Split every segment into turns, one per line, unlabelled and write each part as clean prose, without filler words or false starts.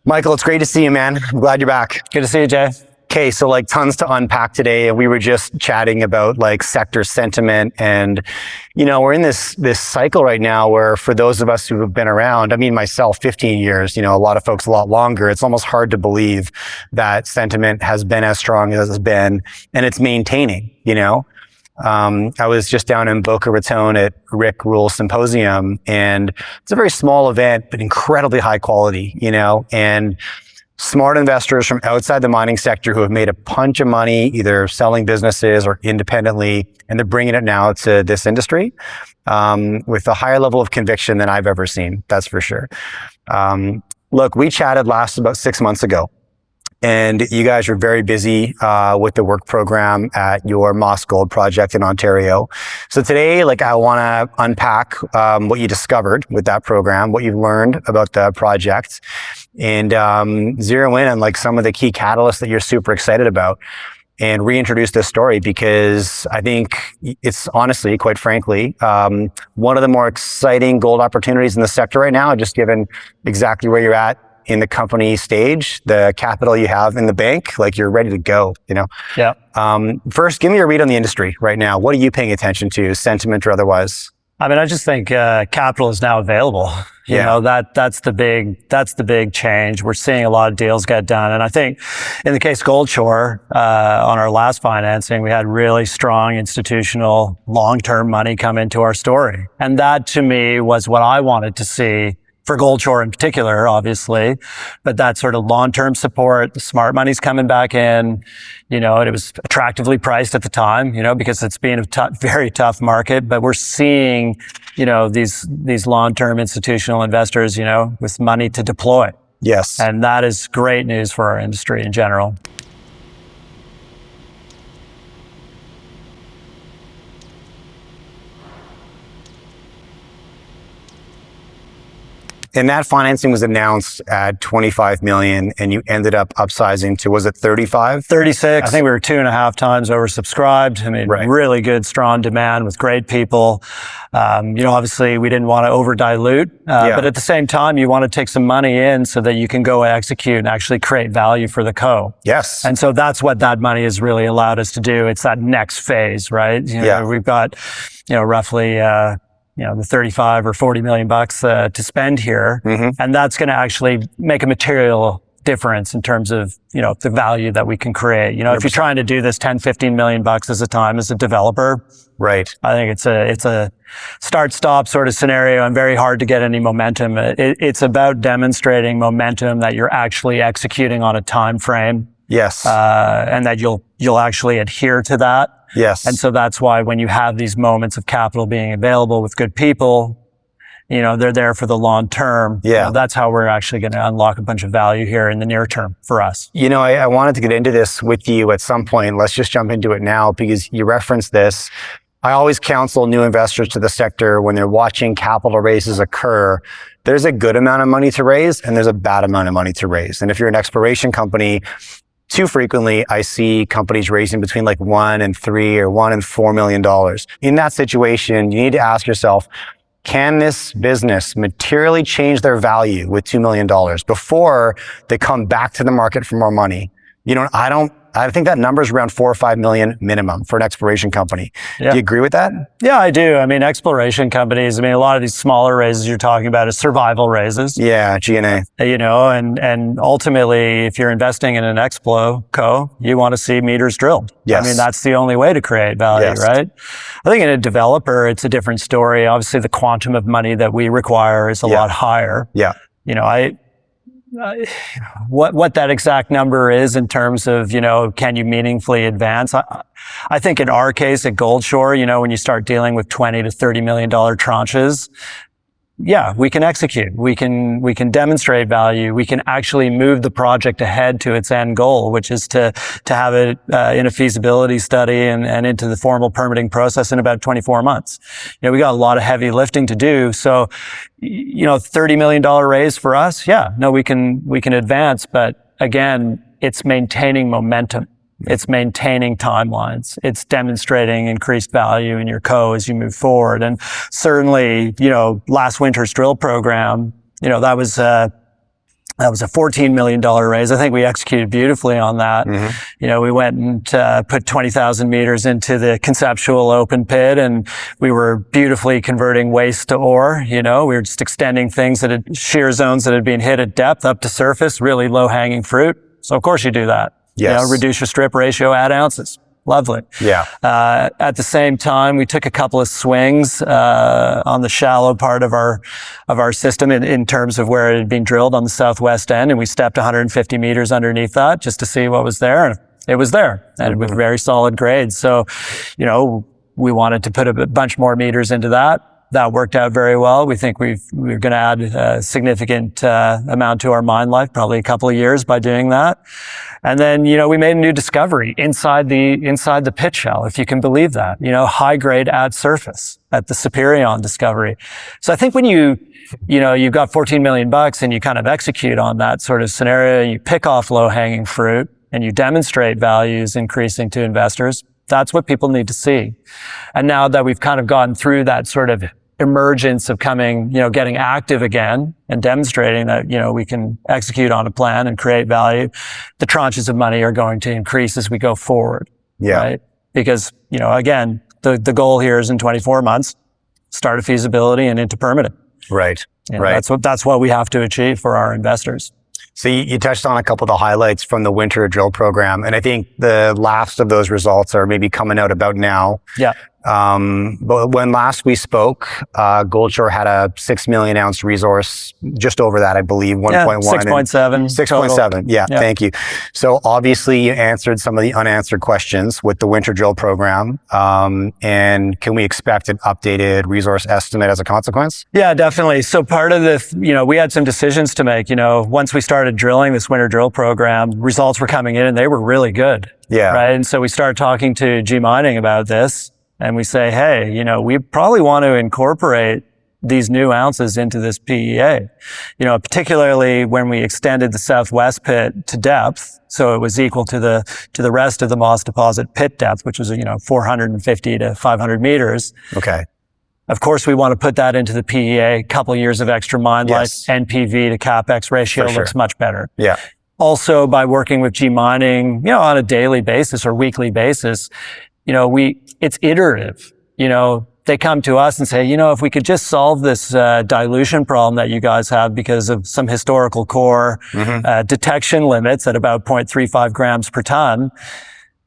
Michael, it's great to see you, man. I'm glad you're back.
Good to see you, Jay.
Okay, so like tons to unpack today. And we were just chatting about like sector sentiment. And, we're in this cycle right now where for those of us who have been around, I mean, myself, 15 years, a lot of folks a lot longer, it's almost hard to believe that sentiment has been as strong as it's been and it's maintaining, I was just down in Boca Raton at Rick Rule Symposium, and it's a very small event, but incredibly high quality, and smart investors from outside the mining sector who have made a bunch of money, either selling businesses or independently, and they're bringing it now to this industry with a higher level of conviction than I've ever seen. That's for sure. Look, we chatted last about 6 months ago, and you guys are very busy with the work program at your Moss Gold project in Ontario. So today, I want to unpack what you discovered with that program, what you've learned about the project, and zero in on some of the key catalysts that you're super excited about, and reintroduce this story because I think it's honestly, quite frankly, one of the more exciting gold opportunities in the sector right now, just given exactly where you're at in the company stage, the capital you have in the bank, you're ready to go,
Yeah.
First, give me a read on the industry right now. What are you paying attention to, sentiment or otherwise?
I mean, I just think capital is now available. That's the big change. We're seeing a lot of deals get done. And I think in the case of Goldshore, on our last financing, we had really strong institutional long-term money come into our story. And that to me was what I wanted to see for Goldshore in particular, obviously, but that sort of long-term support, the smart money's coming back in, and it was attractively priced at the time, because it's been a very tough market, but we're seeing, these long-term institutional investors, with money to deploy.
Yes.
And that is great news for our industry in general.
And that financing was announced at 25 million, and you ended up upsizing to, was it 35?
36. I think we were 2.5 times oversubscribed. I mean,
Right.
Really good, strong demand with great people. Obviously we didn't want to over dilute, but at the same time, you want to take some money in so that you can go execute and actually create value for the co.
Yes.
And so that's what that money has really allowed us to do. It's that next phase, right? We've got, roughly, the 35 or 40 million bucks to spend here. Mm-hmm. And that's going to actually make a material difference in terms of, the value that we can create. If you're trying to do this 10, 15 million bucks at a time as a developer,
right.
I think it's a start-stop sort of scenario and very hard to get any momentum. It's about demonstrating momentum that you're actually executing on a time frame.
Yes.
And that you'll actually adhere to that.
Yes.
And so that's why when you have these moments of capital being available with good people, they're there for the long term.
Yeah.
That's how we're actually going to unlock a bunch of value here in the near term for us.
I wanted to get into this with you at some point. Let's just jump into it now because you referenced this. I always counsel new investors to the sector when they're watching capital raises occur. There's a good amount of money to raise and there's a bad amount of money to raise. And if you're an exploration company, too frequently, I see companies raising between $1 and $3 or $1 and $4 million. In that situation, you need to ask yourself, can this business materially change their value with $2 million before they come back to the market for more money? I think that number is around 4 or 5 million minimum for an exploration company.
Yeah.
Do you agree with that?
Yeah, I do. I mean, exploration companies, a lot of these smaller raises you're talking about is survival raises.
Yeah, G&A.
And ultimately, if you're investing in an Explo co, you want to see meters drilled.
Yes.
That's the only way to create value,
Yes.
right? I think in a developer, it's a different story. Obviously, the quantum of money that we require is a lot higher.
Yeah.
What that exact number is in terms of, can you meaningfully advance? I think in our case at Goldshore, when you start dealing with $20 to $30 million tranches, yeah, we can execute. We can demonstrate value. We can actually move the project ahead to its end goal, which is to have it in a feasibility study and into the formal permitting process in about 24 months. We got a lot of heavy lifting to do. So, $30 million raise for us, we can advance, but again, it's maintaining momentum. It's maintaining timelines. It's demonstrating increased value in your co as you move forward. And certainly, last winter's drill program, that was That was a $14 million raise. I think we executed beautifully on that. We went and put 20,000 meters into the conceptual open pit, and we were beautifully converting waste to ore. We were just extending things that had shear zones that had been hit at depth up to surface, really low hanging fruit. So of course you do that.
Yes.
Reduce your strip ratio, add ounces. Lovely.
Yeah.
At the same time, we took a couple of swings on the shallow part of our system in terms of where it had been drilled on the southwest end, and we stepped 150 meters underneath that just to see what was there, and it was there, and with very solid grades. So, we wanted to put a bunch more meters into that. That worked out very well. We think we're going to add a significant amount to our mine life, probably a couple of years by doing that. And then, we made a new discovery inside the pit shell, if you can believe that, high grade at surface at the Superion discovery. So I think when you've got $14 million and you kind of execute on that sort of scenario, you pick off low hanging fruit and you demonstrate values increasing to investors, that's what people need to see. And now that we've kind of gone through that sort of emergence of getting active again and demonstrating that, we can execute on a plan and create value, the tranches of money are going to increase as we go forward.
Yeah.
Right? Because, again, the goal here is in 24 months, start a feasibility and into permitting.
Right. Right.
That's what we have to achieve for our investors.
So you touched on a couple of the highlights from the winter drill program, and I think the last of those results are maybe coming out about now.
Yeah.
But when last we spoke, Goldshore had a 6 million ounce resource, just over that, I believe, 1.1.
6.7.
6.7. Yeah, thank you. So obviously you answered some of the unanswered questions with the winter drill program. And can we expect an updated resource estimate as a consequence?
Yeah, definitely. So part of the, we had some decisions to make, once we started drilling this winter drill program, results were coming in and they were really good.
Yeah.
Right. And so we started talking to G Mining about this. And we say, hey, we probably want to incorporate these new ounces into this PEA, particularly when we extended the southwest pit to depth. So it was equal to the rest of the Moss deposit pit depth, which was, 450 to 500 meters.
Okay.
Of course, we want to put that into the PEA, a couple of years of extra mine life, NPV to CapEx ratio looks much better.
Yeah. Also,
by working with G Mining, on a daily basis or weekly basis, it's iterative. They come to us and say, if we could just solve this dilution problem that you guys have because of some historical core detection limits at about 0.35 grams per ton,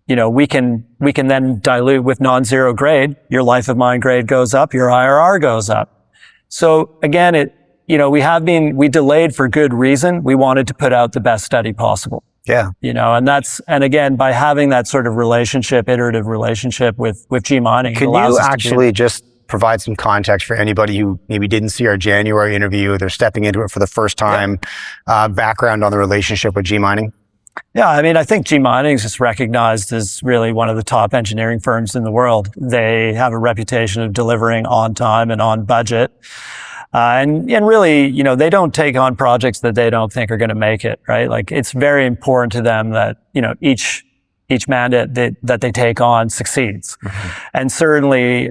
we can then dilute with non-zero grade. Your life of mine grade goes up, your IRR goes up. So again, we delayed for good reason. We wanted to put out the best study possible.
Yeah.
And again, by having that sort of iterative relationship with G Mining.
Can you actually just provide some context for anybody who maybe didn't see our January interview, they're stepping into it for the first time, background on the relationship with G Mining?
Yeah, I think G Mining is just recognized as really one of the top engineering firms in the world. They have a reputation of delivering on time and on budget. And really, they don't take on projects that they don't think are going to make it, right? Like, it's very important to them that, each mandate that they take on succeeds. And certainly,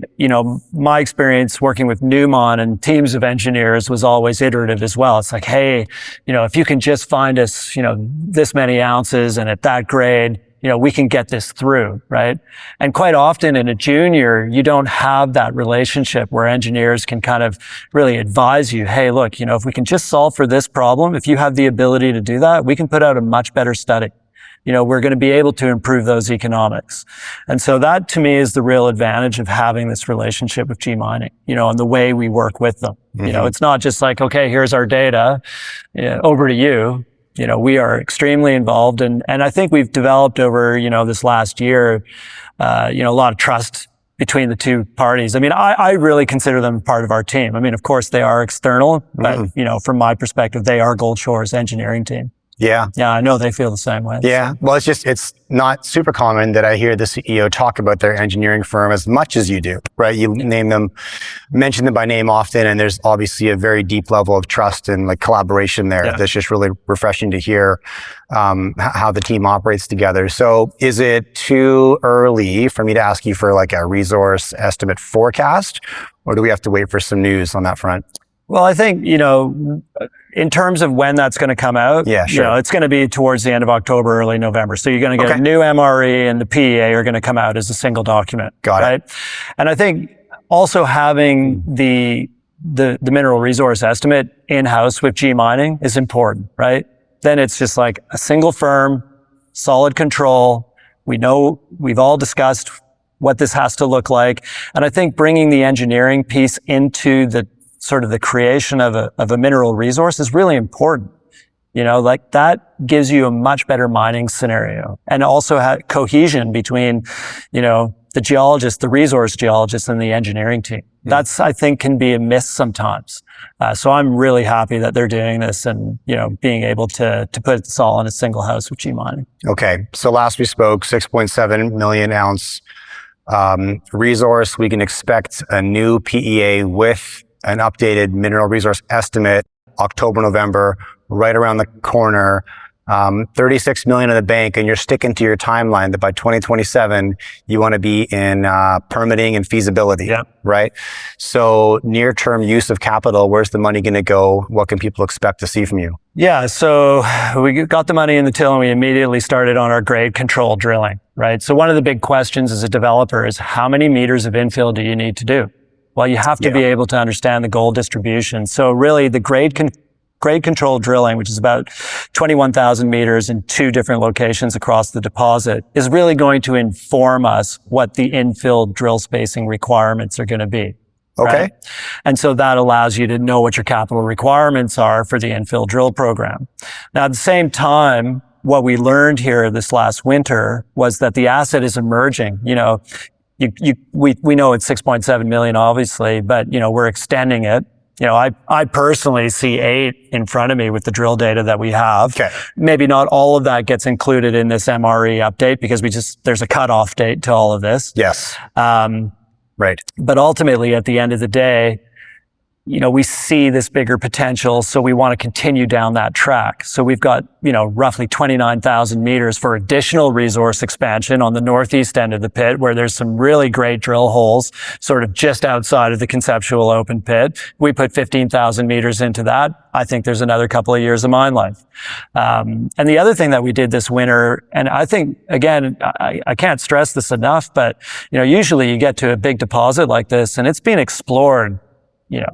my experience working with Newmont and teams of engineers was always iterative as well. It's like, hey, if you can just find us, this many ounces and at that grade, we can get this through, right? And quite often in a junior, you don't have that relationship where engineers can kind of really advise you, hey, look, if we can just solve for this problem, if you have the ability to do that, we can put out a much better study. We're going to be able to improve those economics. And so that to me is the real advantage of having this relationship with G Mining, and the way we work with them. It's not just like, okay, here's our data, over to you. We are extremely involved, and I think we've developed over, this last year, a lot of trust between the two parties. I really consider them part of our team. Of course they are external, but, from my perspective, they are Goldshore's engineering team.
Yeah.
Yeah, I know they feel the same way.
Yeah. Well, it's not super common that I hear the CEO talk about their engineering firm as much as you do, right? You name them, mention them by name often, and there's obviously a very deep level of trust and collaboration there. That's just really refreshing to hear, how the team operates together. So is it too early for me to ask you for a resource estimate forecast, or do we have to wait for some news on that front?
Well, I think, in terms of when that's going to come out,
Yeah, sure.
it's going to be towards the end of October, early November. So you're going to get a new MRE, and the PEA are going to come out as a single document.
Got it.
And I think also having the mineral resource estimate in-house with G Mining is important, right? Then it's just like a single firm, solid control. We know, we've all discussed what this has to look like. And I think bringing the engineering piece into the sort of the creation of a mineral resource is really important. Like that gives you a much better mining scenario, and also cohesion between, the geologist, the resource geologist, and the engineering team. That's, I think, can be a miss sometimes. So I'm really happy that they're doing this and, being able to put this all in a single house with G Mining.
Okay. So last we spoke, 6.7 million ounce resource. We can expect a new PEA with an updated mineral resource estimate, October, November, right around the corner. 36 million in the bank, and you're sticking to your timeline that by 2027, you want to be in permitting and feasibility, right? So near-term use of capital, where's the money going to go? What can people expect to see from you?
Yeah, so we got the money in the till and we immediately started on our grade control drilling, right? So one of the big questions as a developer is how many meters of infill do you need to do? Well, you have to be able to understand the gold distribution. So really the grade control drilling, which is about 21,000 meters in 2 different locations across the deposit, is really going to inform us what the infill drill spacing requirements are going to be.
Okay.
Right? And so that allows you to know what your capital requirements are for the infill drill program. Now, at the same time, what we learned here this last winter was that the asset is emerging. We know it's 6.7 million, obviously, but, we're extending it. I personally see 8 in front of me with the drill data that we have.
Okay.
Maybe not all of that gets included in this MRE update because there's a cutoff date to all of this.
Yes. Right.
But ultimately, at the end of the day, we see this bigger potential, so we want to continue down that track. So we've got, roughly 29,000 meters for additional resource expansion on the northeast end of the pit, where there's some really great drill holes, sort of just outside of the conceptual open pit. We put 15,000 meters into that. I think there's another couple of years of mine life. And the other thing that we did this winter, and I think, again, I can't stress this enough, but, usually you get to a big deposit like this and it's being explored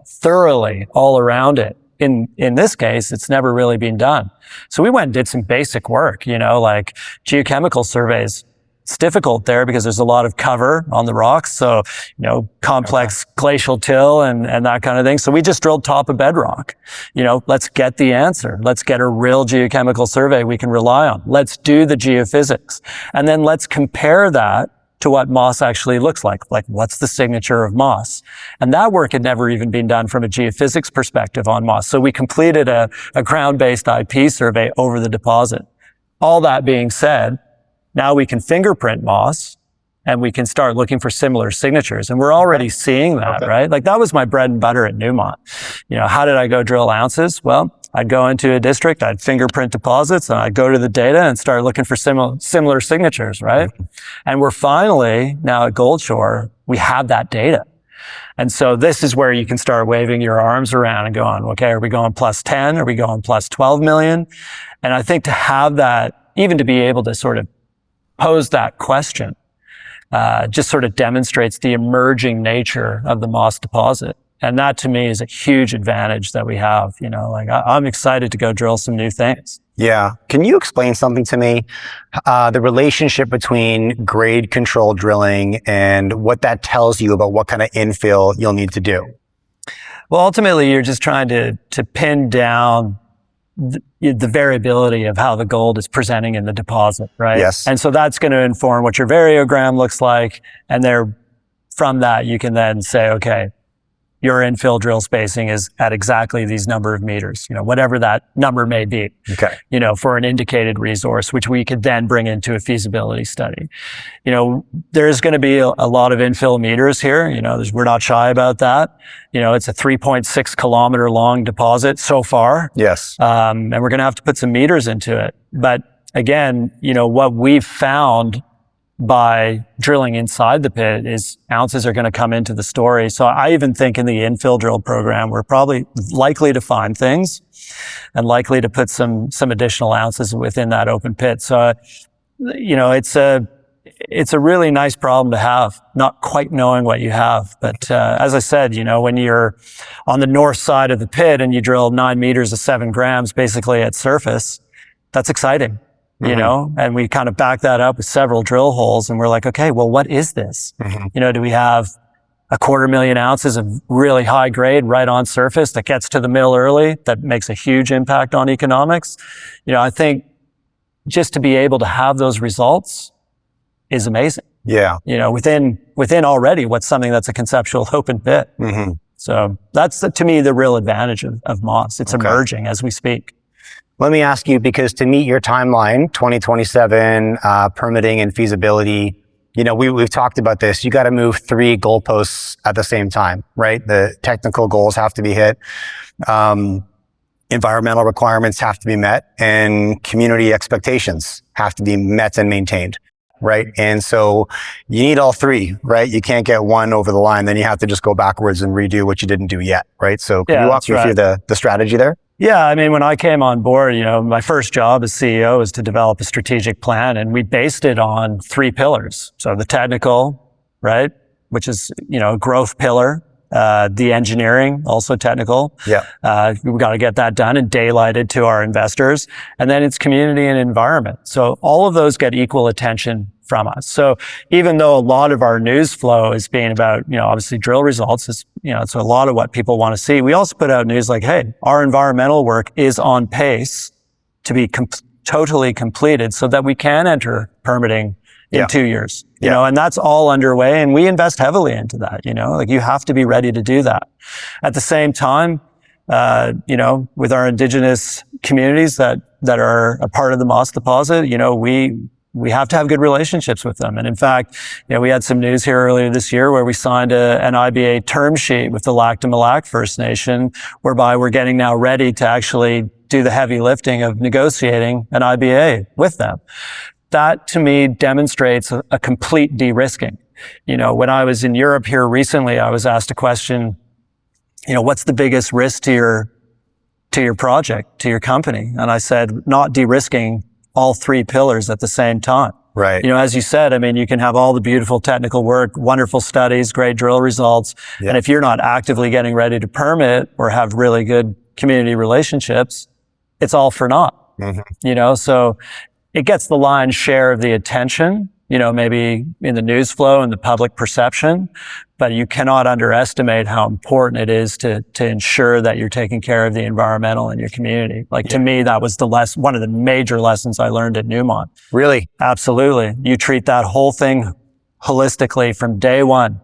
thoroughly all around it. In this case, it's never really been done. So we went and did some basic work, like geochemical surveys. It's difficult there because there's a lot of cover on the rocks. So, complex glacial till and that kind of thing. So we just drilled top of bedrock. Let's get the answer. Let's get a real geochemical survey we can rely on. Let's do the geophysics. And then let's compare that to what moss actually looks like. Like, what's the signature of moss? And that work had never even been done from a geophysics perspective on moss. So we completed a ground-based IP survey over the deposit. All that being said, now we can fingerprint moss and we can start looking for similar signatures. And we're already seeing that, right? Like, that was my bread and butter at Newmont. How did I go drill ounces? Well, I'd go into a district, I'd fingerprint deposits, and I'd go to the data and start looking for similar signatures, right? And we're finally, now at Goldshore, we have that data. And so this is where you can start waving your arms around and going, okay, are we going plus 10? Are we going plus 12 million? And I think to have that, even to be able to sort of pose that question, just sort of demonstrates the emerging nature of the moss deposit. And that to me is a huge advantage that we have, I'm excited to go drill some new things.
Yeah. Can you explain something to me? The relationship between grade control drilling and what that tells you about what kind of infill you'll need to do?
Well, ultimately, you're just trying to pin down the variability of how the gold is presenting in the deposit, right?
Yes.
And so that's going to inform what your variogram looks like. And from that, you can then say, okay, your infill drill spacing is at exactly these number of meters, whatever that number may be,
okay,
for an indicated resource, which we could then bring into a feasibility study. There's going to be a lot of infill meters here. We're not shy about that. It's a 3.6 kilometer long deposit so far.
Yes.
And we're going to have to put some meters into it. But again, what we've found by drilling inside the pit is ounces are going to come into the story. So I even think in the infill drill program, we're probably likely to find things and likely to put some additional ounces within that open pit. So, it's a really nice problem to have, not quite knowing what you have. But as I said, when you're on the north side of the pit and you drill 9 meters of 7 grams basically at surface, that's exciting, and we kind of back that up with several drill holes and we're like, okay, well, what is this? Do we have 250,000 ounces of really high grade right on surface that gets to the mill early, that makes a huge impact on economics? I think just to be able to have those results is amazing.
Yeah.
Within already what's something that's a conceptual open pit. So that's to me the real advantage of Moss. It's emerging as we speak.
Let me ask you, because to meet your timeline, 2027, permitting and feasibility, we've talked about this. You got to move 3 goalposts at the same time, right? The technical goals have to be hit. Environmental requirements have to be met, and community expectations have to be met and maintained. Right. And so you need all 3, right? You can't get one over the line. Then you have to just go backwards and redo what you didn't do yet. Right. So can you walk me through the strategy there?
Yeah. I mean, when I came on board, my first job as CEO was to develop a strategic plan, and we based it on 3 pillars. So the technical, right, which is, a growth pillar. The engineering, also technical. Yeah. We've got to get that done and daylighted to our investors. And then it's community and environment. So all of those get equal attention from us. So even though a lot of our news flow is being about, obviously drill results, it's a lot of what people want to see. We also put out news like, hey, our environmental work is on pace to be totally completed so that we can enter permitting in 2 years, and that's all underway, and we invest heavily into that, you have to be ready to do that. At the same time, with our indigenous communities that are a part of the Moss deposit, we have to have good relationships with them. And in fact, we had some news here earlier this year where we signed an IBA term sheet with the Lac du Mille First Nation, whereby we're getting now ready to actually do the heavy lifting of negotiating an IBA with them. That to me demonstrates a complete de-risking. When I was in Europe here recently, I was asked a question, what's the biggest risk to your project, to your company? And I said, not de-risking all 3 pillars at the same time. Right. As you said, I mean, you can have all the beautiful technical work, wonderful studies, great drill results. Yeah. And if you're not actively getting ready to permit or have really good community relationships, it's all for naught. So it gets the lion's share of the attention, maybe in the news flow and the public perception, but you cannot underestimate how important it is to ensure that you're taking care of the environmental in your community. To me, that was one of the major lessons I learned at Newmont. Really? Absolutely. You treat that whole thing holistically from day one.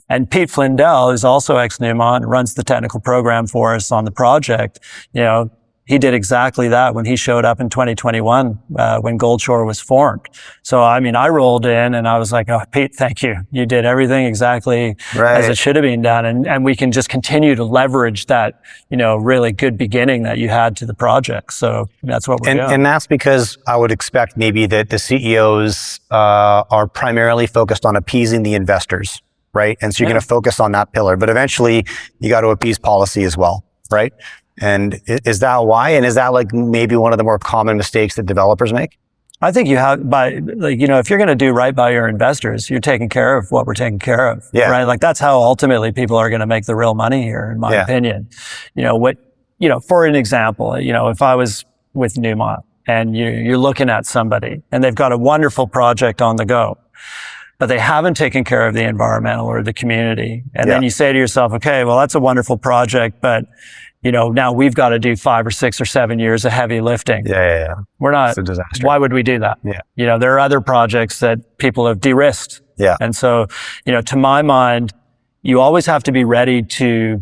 And Pete Flindell, who's also ex-Newmont, runs the technical program for us on the project, he did exactly that when he showed up in 2021, when Goldshore was formed. So, I mean, I rolled in and I was like, oh, Pete, thank you. You did everything exactly as it should have been done. And we can just continue to leverage that, really good beginning that you had to the project. So that's what we're doing. And that's because I would expect maybe that the CEOs, are primarily focused on appeasing the investors, right? And so you're going to focus on that pillar, but eventually you got to appease policy as well, right? And is that why? And is that maybe one of the more common mistakes that developers make? I think you have if you're going to do right by your investors, you're taking care of what we're taking care of, right? That's how ultimately people are going to make the real money here, in my opinion. For an example, if I was with Newmont and you're looking at somebody and they've got a wonderful project on the go, but they haven't taken care of the environmental or the community. And then you say to yourself, okay, well, that's a wonderful project, but now we've got to do 5 or 6 or 7 years of heavy lifting. We're not, it's a disaster. Why would we do that? There are other projects that people have de-risked. And so, to my mind, you always have to be ready to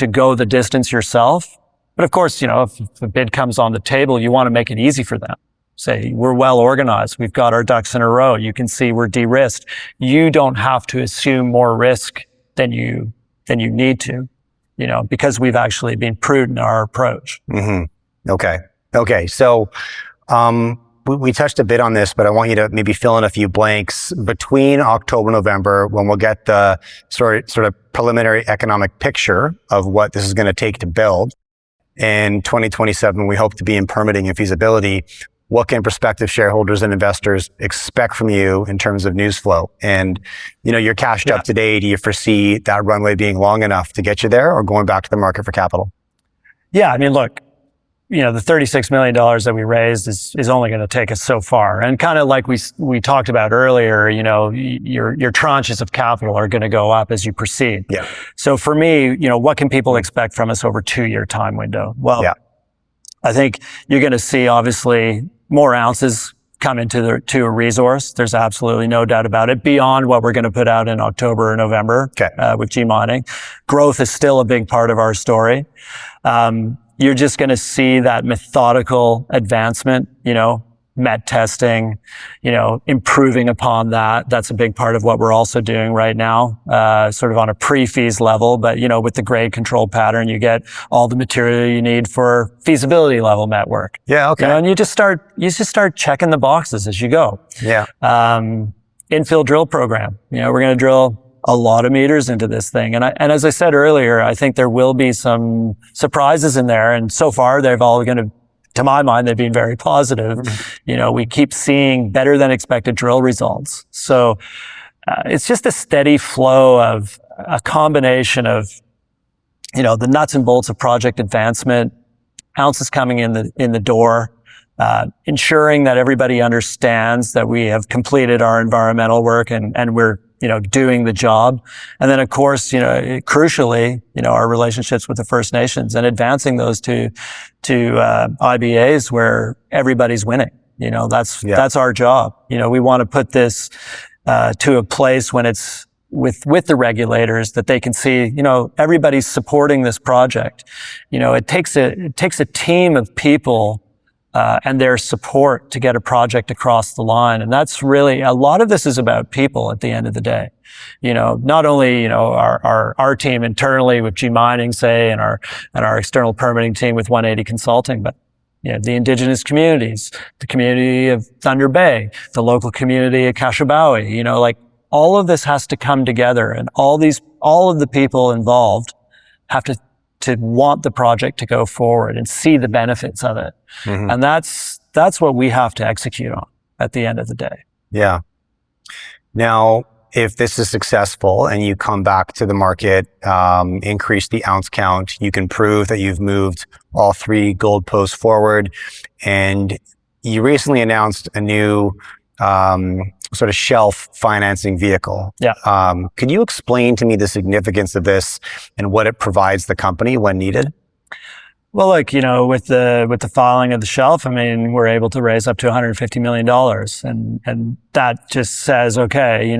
go the distance yourself. But of course, if a bid comes on the table, you want to make it easy for them. Say, we're well organized. We've got our ducks in a row. You can see we're de-risked. You don't have to assume more risk than you need to. Because we've actually been prudent in our approach. Okay. So,
we touched a bit on this, but I want you to maybe fill in a few blanks between October, November, when we'll get the sort of preliminary economic picture of what this is going to take to build. In 2027, we hope to be in permitting and feasibility. What can prospective shareholders and investors expect from you in terms of news flow? And, you're cashed up today. Do you foresee that runway being long enough to get you there, or going back to the market for capital?
Yeah, I mean, look, the $36 million that we raised is only going to take us so far. And kind of like we talked about earlier, your tranches of capital are going to go up as you proceed.
Yeah.
So for me, what can people expect from us over a 2-year time window? Well, I think you're going to see obviously more ounces come into a resource. There's absolutely no doubt about it, beyond what we're going to put out in October or November with G mining. Growth is still a big part of our story. You're just going to see that methodical advancement, met testing, improving upon that. That's a big part of what we're also doing right now, sort of on a pre-feas level. But, with the grade control pattern, you get all the material you need for feasibility level met work.
Yeah. Okay.
And you just start checking the boxes as you go.
Yeah.
Infill drill program. We're going to drill a lot of meters into this thing. And as I said earlier, I think there will be some surprises in there. And so far, they've all to my mind, they've been very positive. Mm-hmm. We keep seeing better than expected drill results. So it's just a steady flow of a combination of, the nuts and bolts of project advancement, ounces coming in the door, ensuring that everybody understands that we have completed our environmental work and we're doing the job. And then, of course, crucially, our relationships with the First Nations and advancing those to IBAs where everybody's winning. That's our job. We want to put this to a place when it's with the regulators that they can see, everybody's supporting this project. It takes a team of people and their support to get a project across the line. And that's really, a lot of this is about people at the end of the day. Not only, our team internally with G Mining, say, and our external permitting team with 180 Consulting, but the indigenous communities, the community of Thunder Bay, the local community of Kashabawi, all of this has to come together, and all of the people involved have to want the project to go forward and see the benefits of it. Mm-hmm. And that's what we have to execute on at the end of the day.
Yeah. Now, if this is successful and you come back to the market, increase the ounce count, you can prove that you've moved all 3 goalposts forward. And you recently announced a new sort of shelf financing vehicle.
Yeah.
Could you explain to me the significance of this and what it provides the company when needed?
Well, with the filing of the shelf, we're able to raise up to $150 million. And that just says, okay,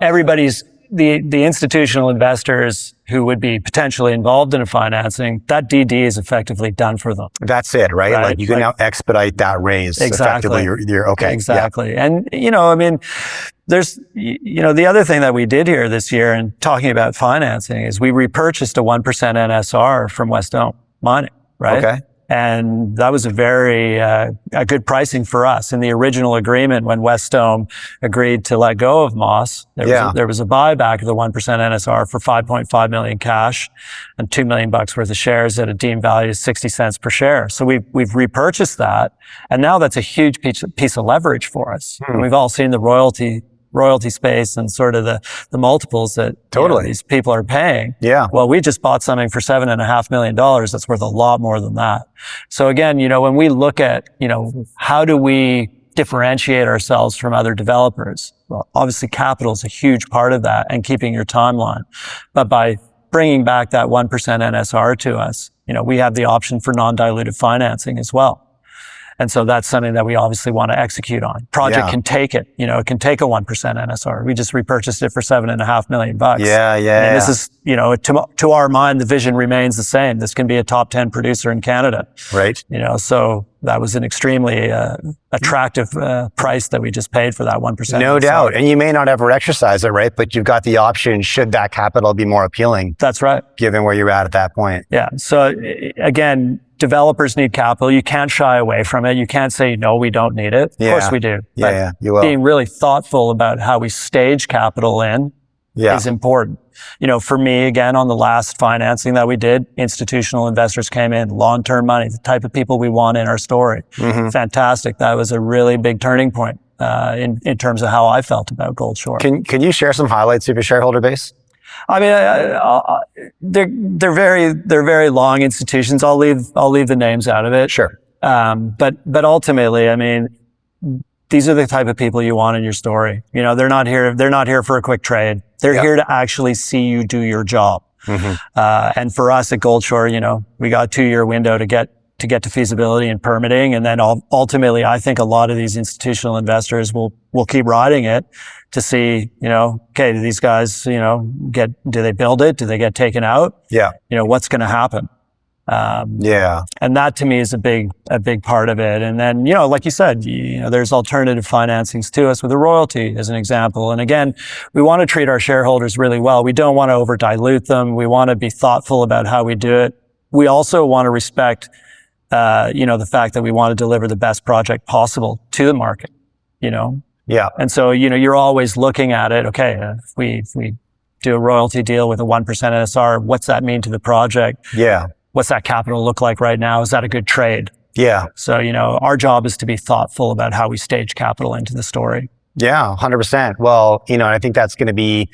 everybody's, the institutional investors who would be potentially involved in a financing, that DD is effectively done for them.
That's it, right? Like you can now expedite that raise.
Exactly.
Effectively, you're okay.
Exactly. Yeah. And, there's, the other thing that we did here this year in talking about financing is we repurchased a 1% NSR from West Dome Mining, right? Okay. And that was a very a good pricing for us. In the original agreement, when West Dome agreed to let go of Moss, there was a buyback of the 1% NSR for $5.5 million cash and $2 million worth of shares at a deemed value of 60 cents per share. So we've repurchased that, and now that's a huge piece of leverage for us. And we've all seen the royalty space and sort of the multiples that these people are paying. Yeah. Well, we just bought something for $7.5 million that's worth a lot more than that. So again, when we look at, how do we differentiate ourselves from other developers? Well, obviously capital is a huge part of that, and keeping your timeline. But by bringing back that 1% NSR to us, we have the option for non-dilutive financing as well. And so that's something that we obviously want to execute on. Project can take it, it can take a 1% NSR. We just repurchased it for $7.5 million.
Yeah.
And this is, to our mind, the vision remains the same. This can be a top 10 producer in Canada.
Right.
So that was an extremely attractive price that we just paid for that 1%.
No doubt. And you may not ever exercise it, right? But you've got the option should that capital be more appealing.
That's right.
Given where you're at that point.
Yeah. So again, developers need capital. You can't shy away from it. You can't say, no, we don't need it. Of course we do.
Yeah, you will.
Being really thoughtful about how we stage capital in is important. You know, for me, again, on the last financing that we did, institutional investors came in, long-term money, the type of people we want in our story. Fantastic. That was a really big turning point in terms of how I felt about Goldshore.
Can you share some highlights of your shareholder base?
I mean, they're very long institutions. I'll leave the names out of it.
Sure.
But ultimately, I mean, these are the type of people you want in your story. You know, they're not here for a quick trade. They're here to actually see you do your job. And for us at Goldshore, you know, we got a 2-year window to get to feasibility and permitting. And then ultimately, I think a lot of these institutional investors will keep riding it to see, you know, okay, do these guys, you know, do they build it? Do they get taken out?
Yeah.
You know, what's going to happen? And that to me is a big part of it. And then, you know, like you said, you know, there's alternative financings to us with a royalty as an example. And again, we want to treat our shareholders really well. We don't want to over dilute them. We want to be thoughtful about how we do it. We also want to respect, you know, the fact that we want to deliver the best project possible to the market, you know?
Yeah.
And so, you know, you're always looking at it. Okay, if we do a royalty deal with a 1% NSR, what's that mean to the project?
Yeah.
What's that capital look like right now? Is that a good trade?
Yeah.
So, you know, our job is to be thoughtful about how we stage capital into the story.
Yeah, 100%. Well, you know, I think that's going to be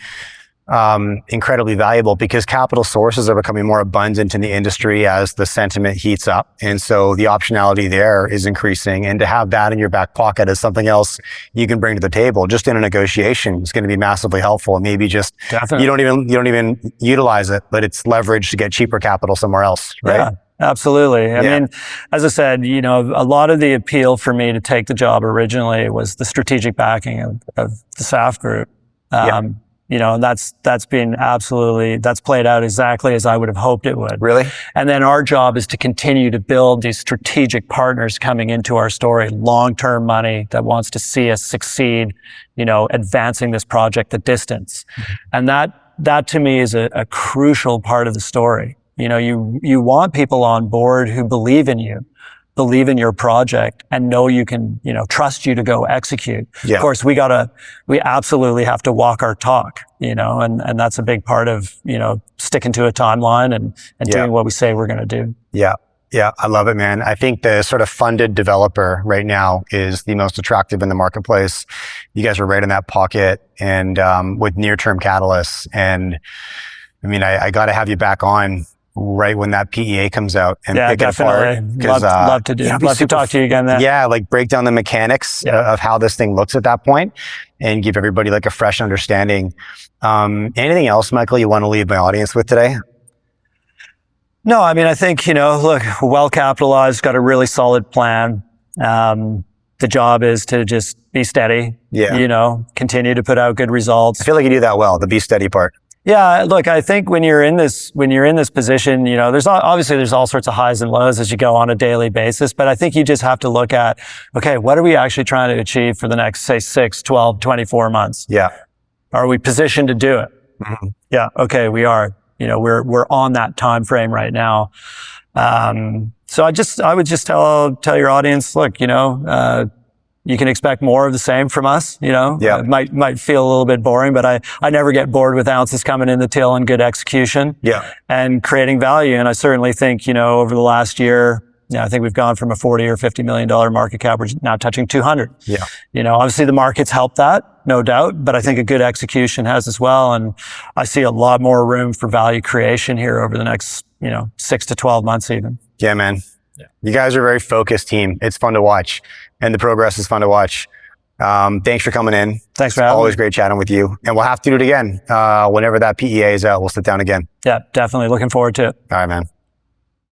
incredibly valuable because capital sources are becoming more abundant in the industry as the sentiment heats up. And so the optionality there is increasing. And to have that in your back pocket as something else you can bring to the table just in a negotiation is going to be massively helpful. Maybe just you don't even utilize it, but it's leverage to get cheaper capital somewhere else, right?
Yeah. Absolutely. I mean, as I said, you know, a lot of the appeal for me to take the job originally was the strategic backing of the SAF group. You know, and that's played out exactly as I would have hoped it would.
Really?
And then our job is to continue to build these strategic partners coming into our story, long-term money that wants to see us succeed, you know, advancing this project the distance. And that to me is a crucial part of the story. You know, you want people on board who believe in you, believe in your project and know you can, you know, trust you to go execute. Of course, we absolutely have to walk our talk, you know, and that's a big part of, you know, sticking to a timeline and doing what we say we're going to do. Yeah.
Yeah. I love it, man. I think the sort of funded developer right now is the most attractive in the marketplace. You guys are right in that pocket and, with near-term catalysts. And I mean, I got to have you back on right when that PEA comes out and pick it apart.
Love to talk to you again then.
Yeah, like break down the mechanics of how this thing looks at that point and give everybody like a fresh understanding. Anything else, Michael, you want to leave my audience with today?
No, I mean, I think, you know, look, well capitalized, got a really solid plan. The job is to just be steady, you know, continue to put out good results.
I feel like you do that well, the be steady part.
Yeah, look, I think when you're in this position, you know, there's all sorts of highs and lows as you go on a daily basis, but I think you just have to look at, okay, what are we actually trying to achieve for the next, say, 6, 12, 24 months? Yeah. Are we positioned to do it? Yeah. Okay, we are. You know, we're on that time frame right now. So I would just tell your audience, look, you know, you can expect more of the same from us, you know. It might feel a little bit boring, but I never get bored with ounces coming in the till and good execution and creating value. And I certainly think, you know, over the last year, you know, I think we've gone from a $40 or $50 million market cap. We're now touching 200. You know, obviously the market's helped that, no doubt, but I think a good execution has as well. And I see a lot more room for value creation here over the next, you know, 6 to 12 months even. Yeah, man. You guys are a very focused team. It's fun to watch. And the progress is fun to watch. Thanks for coming in. Thanks for having me. Always great chatting with you. And we'll have to do it again. Whenever that PEA is out, we'll sit down again. Yeah, definitely. Looking forward to it. All right, man.